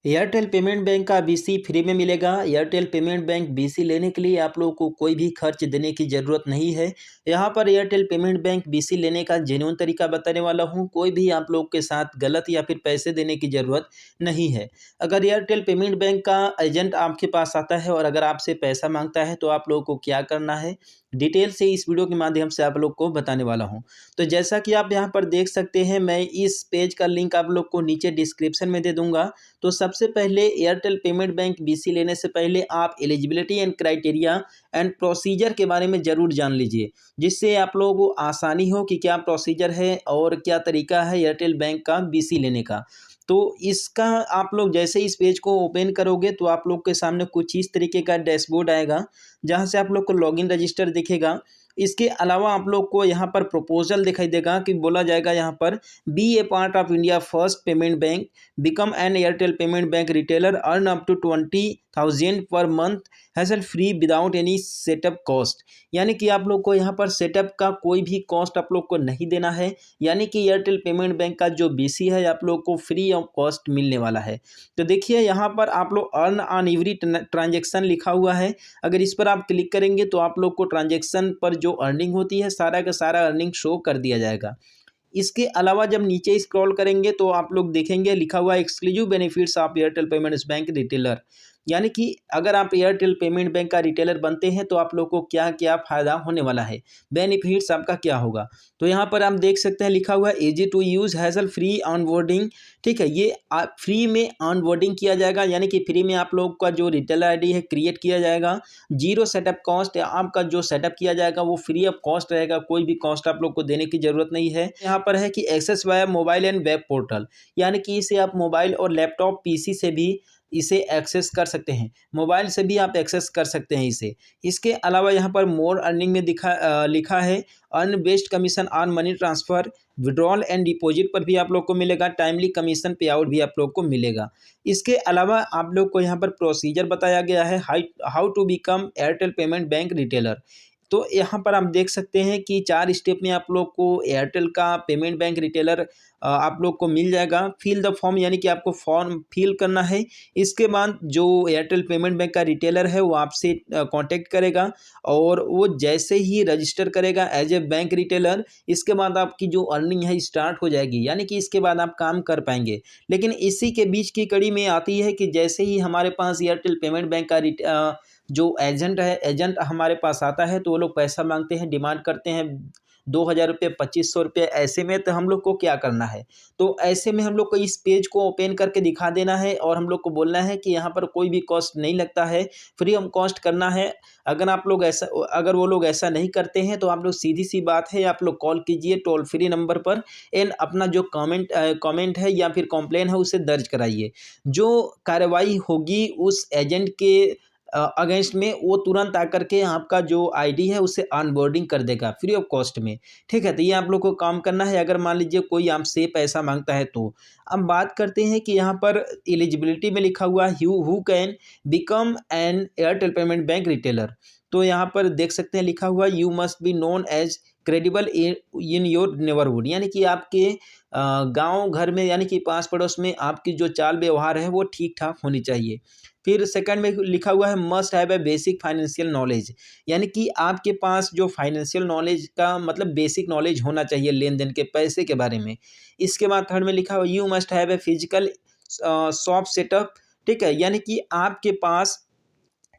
Airtel payment bank का BC free में मिलेगा। एयरटेल पेमेंट बैंक बीसी लेने के लिए आप लोगों को कोई भी खर्च देने की ज़रूरत नहीं है। यहाँ पर एयरटेल पेमेंट बैंक बीसी लेने का जेन्युइन तरीका बताने वाला हूँ। कोई भी आप लोग के साथ गलत या फिर पैसे देने की ज़रूरत नहीं है। अगर एयरटेल पेमेंट बैंक का एजेंट आपके पास आता है और अगर आपसे पैसा मांगता है तो आप लोगों को क्या करना है, डिटेल से इस वीडियो के माध्यम से आप लोग को बताने वाला हूँ। तो जैसा कि आप यहाँ पर देख सकते हैं, मैं इस पेज का लिंक आप लोग को नीचे डिस्क्रिप्शन में दे दूँगा। तो सबसे पहले एयरटेल पेमेंट बैंक बीसी लेने से पहले आप eligibility and criteria and procedure के बारे में ज़रूर जान लीजिए, जिससे आप लोगों को आसानी हो कि क्या प्रोसीजर है और क्या तरीका है एयरटेल बैंक का बीसी लेने का। तो इसका आप लोग जैसे इस पेज को ओपन करोगे तो आप लोग के सामने कुछ इस तरीके का डैशबोर्ड आएगा, जहाँ से आप लोग को लॉगिन रजिस्टर दिखेगा। इसके अलावा आप लोग को यहाँ पर प्रपोजल दिखाई देगा कि बोला जाएगा यहाँ पर be a part of India first payment bank, become an Airtel payment bank retailer, earn up to 20,000 per month, hassle free without any setup cost. यानी कि आप लोग को यहाँ पर सेटअप का कोई भी कॉस्ट आप लोग को नहीं देना है। यानी कि एयरटेल पेमेंट बैंक का जो बीसी है आप लोग को फ्री ऑफ कॉस्ट मिलने वाला है। तो देखिए यहाँ पर आप लोग अर्न ऑन एवरी ट्रांजेक्शन लिखा हुआ है। अगर इस पर आप क्लिक करेंगे तो आप लोग को ट्रांजेक्शन पर जो अर्निंग होती है सारा का सारा अर्निंग शो कर दिया जाएगा। इसके अलावा जब नीचे स्क्रॉल करेंगे तो आप लोग देखेंगे लिखा हुआ exclusive benefits of Airtel payments bank retailer. यानी कि अगर आप एयरटेल पेमेंट बैंक का रिटेलर बनते हैं तो आप लोग को क्या क्या फ़ायदा होने वाला है, बेनिफिट्स आपका क्या होगा। तो यहाँ पर आप देख सकते हैं लिखा हुआ है easy to use, hassle free onboarding. ठीक है, ये फ्री में ऑनबोर्डिंग किया जाएगा, यानी कि फ्री में आप लोग का जो रिटेलर आईडी है क्रिएट किया जाएगा। जीरो सेटअप कॉस्ट, आपका जो सेटअप किया जाएगा वो फ्री ऑफ कॉस्ट रहेगा, कोई भी कॉस्ट आप लोग को देने की ज़रूरत नहीं है। यहाँ पर है कि access via mobile and web portal, यानी कि इसे आप मोबाइल और लैपटॉप पीसी से भी इसे एक्सेस कर सकते हैं, मोबाइल से भी आप एक्सेस कर सकते हैं इसे। इसके अलावा यहाँ पर मोर अर्निंग में लिखा है earn based commission on money transfer, withdrawal and deposit पर भी आप लोग को मिलेगा, टाइमली कमीशन पे आउट भी आप लोग को मिलेगा। इसके अलावा आप लोग को यहाँ पर प्रोसीजर बताया गया है how to become Airtel payment bank retailer. तो यहाँ पर आप देख सकते हैं कि 4 स्टेप में आप लोग को एयरटेल का पेमेंट बैंक रिटेलर आप लोग को मिल जाएगा। फिल द फॉर्म, यानी कि आपको फॉर्म फिल करना है। इसके बाद जो एयरटेल पेमेंट बैंक का रिटेलर है वो आपसे कांटेक्ट करेगा और वो जैसे ही रजिस्टर करेगा एज ए बैंक रिटेलर, इसके बाद आपकी जो अर्निंग है स्टार्ट हो जाएगी, यानी कि इसके बाद आप काम कर पाएंगे। लेकिन इसी के बीच की कड़ी में आती है कि जैसे ही हमारे पास एयरटेल पेमेंट बैंक का जो एजेंट है, एजेंट हमारे पास आता है तो वो लोग पैसा मांगते हैं, डिमांड करते हैं 2,000 रुपये, 2,500 रुपये। ऐसे में तो हम लोग को क्या करना है, तो ऐसे में हम लोग को इस पेज को ओपन करके दिखा देना है और हम लोग को बोलना है कि यहाँ पर कोई भी कॉस्ट नहीं लगता है, फ्री ऑफ कॉस्ट करना है। अगर वो लोग ऐसा नहीं करते हैं तो आप लोग सीधी सी बात है, आप लोग कॉल कीजिए टोल फ्री नंबर पर एंड अपना जो कमेंट है या फिर कंप्लेन है उसे दर्ज कराइए। जो कार्रवाई होगी उस एजेंट के अगेंस्ट में वो तुरंत आकर के आपका जो आईडी है उसे ऑनबोर्डिंग कर देगा फ्री ऑफ कॉस्ट में। ठीक है, तो ये आप लोग को काम करना है अगर मान लीजिए कोई आपसे पैसा मांगता है तो। अब बात करते हैं कि यहाँ पर एलिजिबिलिटी में लिखा हुआ है who can become an Airtel payment bank retailer. तो यहाँ पर देख सकते हैं लिखा हुआ you must be known as credible in your neighbourhood, यानी कि आपके गांव घर में, यानी कि पास पड़ोस में आपकी जो चाल व्यवहार है वो ठीक ठाक होनी चाहिए। फिर सेकंड में लिखा हुआ है must have a basic financial knowledge, यानी कि आपके पास जो फाइनेंशियल नॉलेज का मतलब बेसिक नॉलेज होना चाहिए लेन देन के पैसे के बारे में। इसके बाद थर्ड में लिखा हुआ you must have a physical shop setup. ठीक है, यानी कि आपके पास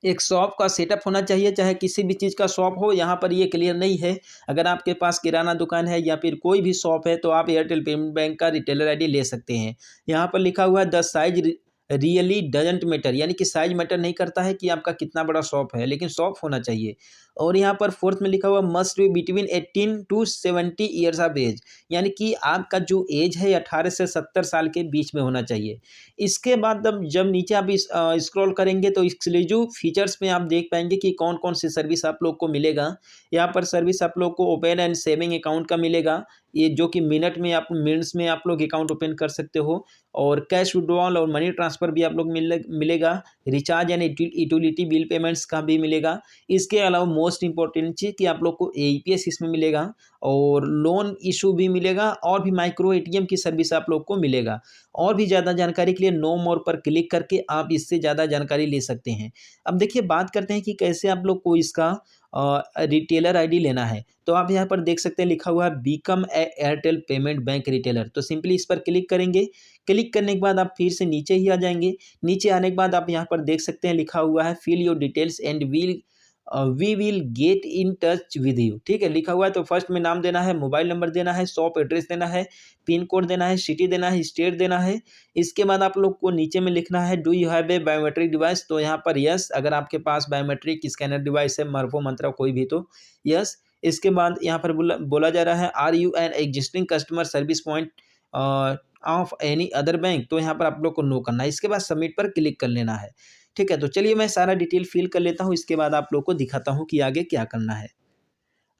एक शॉप का सेटअप होना चाहिए, चाहे किसी भी चीज़ का शॉप हो। यहाँ पर ये क्लियर नहीं है, अगर आपके पास किराना दुकान है या फिर कोई भी शॉप है तो आप एयरटेल पेमेंट बैंक का रिटेलर आईडी ले सकते हैं। यहाँ पर लिखा हुआ है the size really doesn't matter, यानी कि साइज मैटर नहीं करता है कि आपका कितना बड़ा शॉप है, लेकिन शॉप होना चाहिए। और यहाँ पर फोर्थ में लिखा हुआ must be between 18 to 70 years of age, यानी कि आपका जो एज है 18 से 70 साल के बीच में होना चाहिए। इसके बाद जब नीचे आप स्क्रॉल करेंगे तो एक्सक्लूसिव फीचर्स में आप देख पाएंगे कि कौन कौन सी सर्विस आप लोग को मिलेगा। यहाँ पर सर्विस आप लोग को ओपन एंड सेविंग अकाउंट का मिलेगा, ये जो कि मिनट्स में आप लोग अकाउंट ओपन कर सकते हो। और कैश विड्रॉल और मनी ट्रांसफ़र भी आप लोग मिलेगा। Recharge and utility bill payments का भी मिलेगा। इसके अलावा मोस्ट इम्पोर्टेंट चीज़ कि आप लोग को एईपीएस इसमें मिलेगा और लोन इशू भी मिलेगा और भी माइक्रो एटीएम की सर्विस आप लोग को मिलेगा। और भी ज़्यादा जानकारी के लिए नो मोर पर क्लिक करके आप इससे ज़्यादा जानकारी ले सकते हैं। अब देखिए बात करते हैं कि कैसे आप लोग को इसका रिटेलर आईडी लेना है। तो आप यहाँ पर देख सकते हैं लिखा हुआ है become a Airtel payment bank retailer. तो सिंपली इस पर क्लिक करेंगे। क्लिक करने के बाद आप फिर से नीचे ही आ जाएंगे। नीचे आने के बाद आप यहाँ पर देख सकते हैं लिखा हुआ है fill your details and we will get in touch with you. ठीक है, लिखा हुआ है। तो फर्स्ट में नाम देना है, मोबाइल नंबर देना है, शॉप एड्रेस देना है, पिन कोड देना है, सिटी देना है, स्टेट देना है। इसके बाद आप लोग को नीचे में लिखना है do you have a biometric device. तो यहाँ पर यस, अगर आपके पास बायोमेट्रिक स्कैनर डिवाइस है, मर्फो मंत्रा कोई भी, तो यस। इसके बाद यहाँ पर बोला जा रहा है are you an existing customer service point of any other bank. तो यहाँ पर आप लोग को नो करना है। इसके बाद सबमिट पर क्लिक कर लेना है। ठीक है, तो चलिए मैं सारा डिटेल फिल कर लेता हूँ। इसके बाद आप लोग को दिखाता हूँ कि आगे क्या करना है।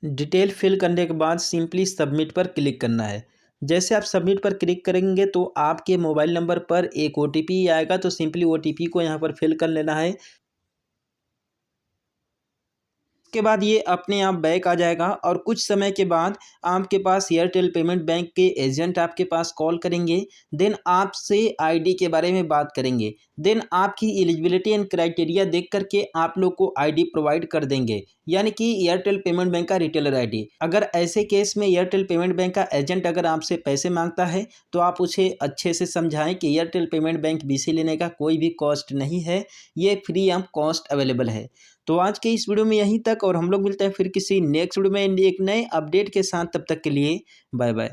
डिटेल फिल करने के बाद सिंपली सबमिट पर क्लिक करना है। जैसे आप सबमिट पर क्लिक करेंगे तो आपके मोबाइल नंबर पर एक ओटीपी आएगा। तो सिंपली ओटीपी को यहाँ पर फिल कर लेना है। के बाद ये अपने आप बैक आ जाएगा और कुछ समय के बाद आपके पास एयरटेल पेमेंट बैंक के एजेंट आपके पास कॉल करेंगे। देन आपसे आईडी के बारे में बात करेंगे। देन आपकी एलिजिबिलिटी एंड क्राइटेरिया देख करके आप लोग को आईडी प्रोवाइड कर देंगे, यानी कि एयरटेल पेमेंट बैंक का रिटेलर आईडी। अगर ऐसे केस में एयरटेल पेमेंट बैंक का एजेंट अगर आपसे पैसे मांगता है तो आप उसे अच्छे से समझाएं कि एयरटेल पेमेंट बैंक बीसी लेने का कोई भी कॉस्ट नहीं है, ये फ्री ऑफ कॉस्ट अवेलेबल है। तो आज के इस वीडियो में यहीं तक और हम लोग मिलते हैं फिर किसी नेक्स्ट वीडियो में एक नए अपडेट के साथ। तब तक के लिए बाय बाय।